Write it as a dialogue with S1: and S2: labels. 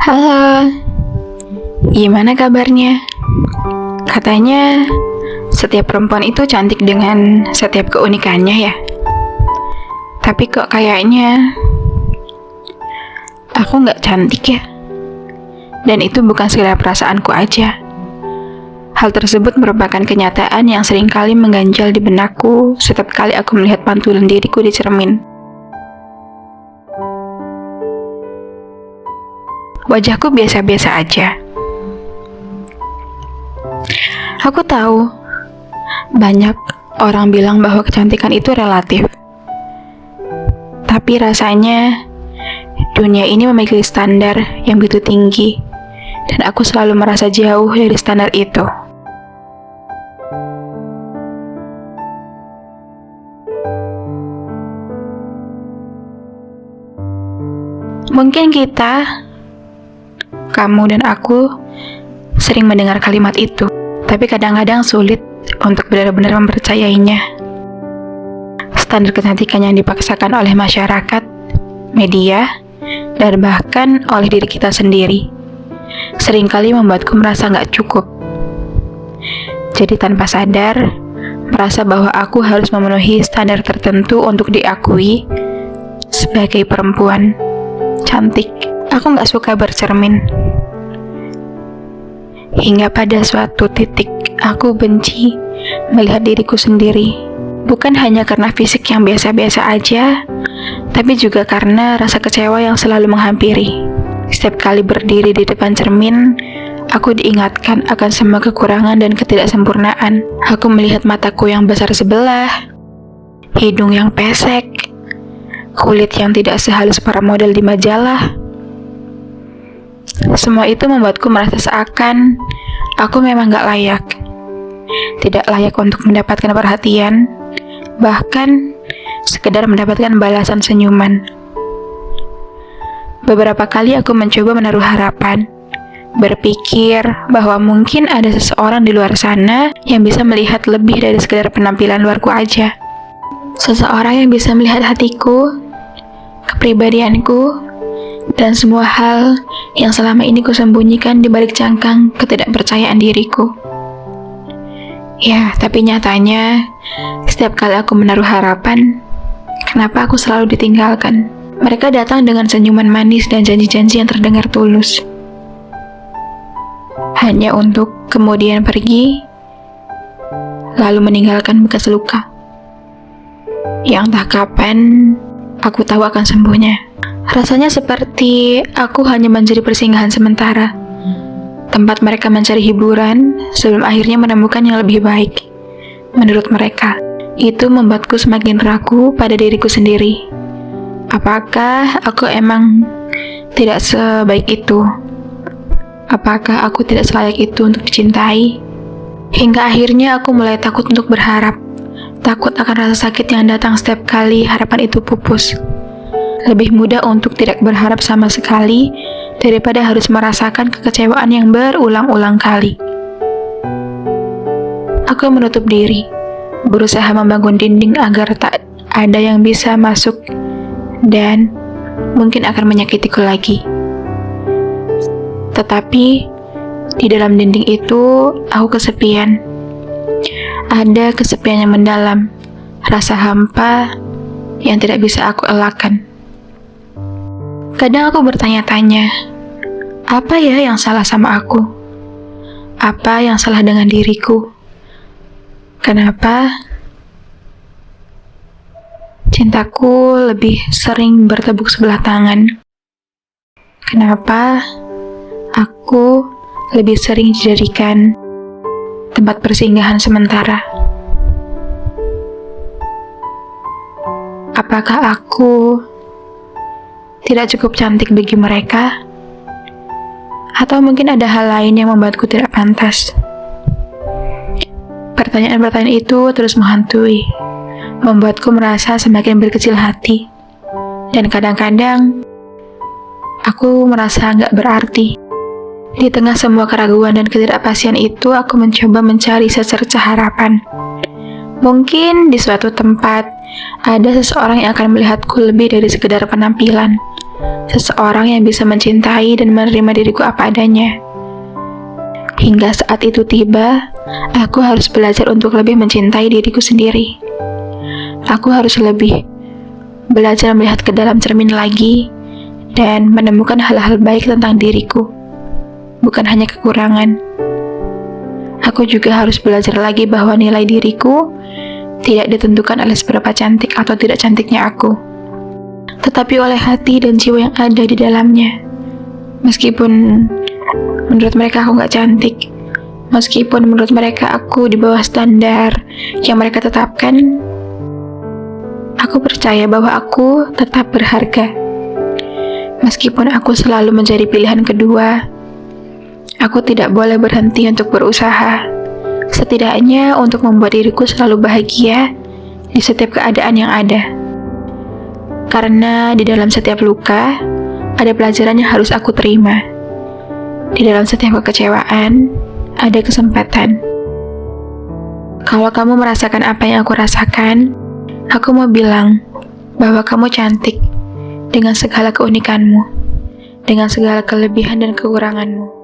S1: Halo, gimana kabarnya? Katanya setiap perempuan itu cantik dengan setiap keunikannya ya. Tapi kok kayaknya aku nggak cantik ya. Dan itu bukan sekedar perasaanku aja. Hal tersebut merupakan kenyataan yang seringkali mengganjal di benakku setiap kali aku melihat pantulan diriku di cermin. Wajahku biasa-biasa aja. Aku tahu, banyak orang bilang bahwa kecantikan itu relatif. Tapi rasanya, dunia ini memiliki standar yang begitu tinggi, dan aku selalu merasa jauh dari standar itu. Mungkin kamu dan aku sering mendengar kalimat itu, tapi kadang-kadang sulit untuk benar-benar mempercayainya. Standar kecantikan yang dipaksakan oleh masyarakat, media, dan bahkan oleh diri kita sendiri seringkali membuatku merasa nggak cukup. Jadi tanpa sadar, merasa bahwa aku harus memenuhi standar tertentu untuk diakui sebagai perempuan cantik. Aku nggak suka bercermin. Hingga pada suatu titik, aku benci melihat diriku sendiri. Bukan hanya karena fisik yang biasa-biasa aja, tapi juga karena rasa kecewa yang selalu menghampiri. Setiap kali berdiri di depan cermin, aku diingatkan akan semua kekurangan dan ketidaksempurnaan. Aku melihat mataku yang besar sebelah, hidung yang pesek, kulit yang tidak sehalus para model di majalah. Semua itu membuatku merasa seakan aku memang gak layak. Tidak layak untuk mendapatkan perhatian, bahkan sekedar mendapatkan balasan senyuman. Beberapa kali aku mencoba menaruh harapan, berpikir bahwa mungkin ada seseorang di luar sana yang bisa melihat lebih dari sekedar penampilan luarku aja. Seseorang yang bisa melihat hatiku, kepribadianku, dan semua hal yang selama ini kusembunyikan di balik cangkang ketidakpercayaan diriku. Ya, tapi nyatanya, setiap kali aku menaruh harapan, kenapa aku selalu ditinggalkan? Mereka datang dengan senyuman manis dan janji-janji yang terdengar tulus. Hanya untuk kemudian pergi, lalu meninggalkan bekas luka yang entah kapan aku tahu akan sembuhnya. Rasanya seperti aku hanya menjadi persinggahan sementara, tempat mereka mencari hiburan sebelum akhirnya menemukan yang lebih baik. Menurut mereka, itu membuatku semakin ragu pada diriku sendiri. Apakah aku emang tidak sebaik itu? Apakah aku tidak selayak itu untuk dicintai? Hingga akhirnya aku mulai takut untuk berharap, takut akan rasa sakit yang datang setiap kali harapan itu pupus. Lebih mudah untuk tidak berharap sama sekali daripada harus merasakan kekecewaan yang berulang-ulang kali. Aku menutup diri, berusaha membangun dinding agar tak ada yang bisa masuk dan mungkin akan menyakitiku lagi. Tetapi di dalam dinding itu aku kesepian. Ada kesepian yang mendalam, rasa hampa yang tidak bisa aku elakkan. Kadang aku bertanya-tanya, apa ya yang salah sama aku? Apa yang salah dengan diriku? Kenapa cintaku lebih sering bertepuk sebelah tangan? Kenapa aku lebih sering dijadikan tempat persinggahan sementara? Apakah aku tidak cukup cantik bagi mereka? Atau mungkin ada hal lain yang membuatku tidak pantas? Pertanyaan-pertanyaan itu terus menghantui, membuatku merasa semakin berkecil hati. Dan kadang-kadang, aku merasa nggak berarti. Di tengah semua keraguan dan ketidakpastian itu, aku mencoba mencari secercah harapan. Mungkin di suatu tempat, ada seseorang yang akan melihatku lebih dari sekedar penampilan. seseorang yang bisa mencintai dan menerima diriku apa adanya. Hingga saat itu tiba, aku harus belajar untuk lebih mencintai diriku sendiri. Aku harus lebih belajar melihat ke dalam cermin lagi dan menemukan hal-hal baik tentang diriku, bukan hanya kekurangan. Aku juga harus belajar lagi bahwa nilai diriku tidak ditentukan oleh seberapa cantik atau tidak cantiknya aku, tetapi oleh hati dan jiwa yang ada di dalamnya. Meskipun menurut mereka aku gak cantik, meskipun menurut mereka aku di bawah standar yang mereka tetapkan, aku percaya bahwa aku tetap berharga. Meskipun aku selalu menjadi pilihan kedua, aku tidak boleh berhenti untuk berusaha, setidaknya untuk membuat diriku selalu bahagia di setiap keadaan yang ada. Karena di dalam setiap luka, ada pelajaran yang harus aku terima. Di dalam setiap kekecewaan, ada kesempatan. Kalau kamu merasakan apa yang aku rasakan, aku mau bilang bahwa kamu cantik dengan segala keunikanmu, dengan segala kelebihan dan kekuranganmu.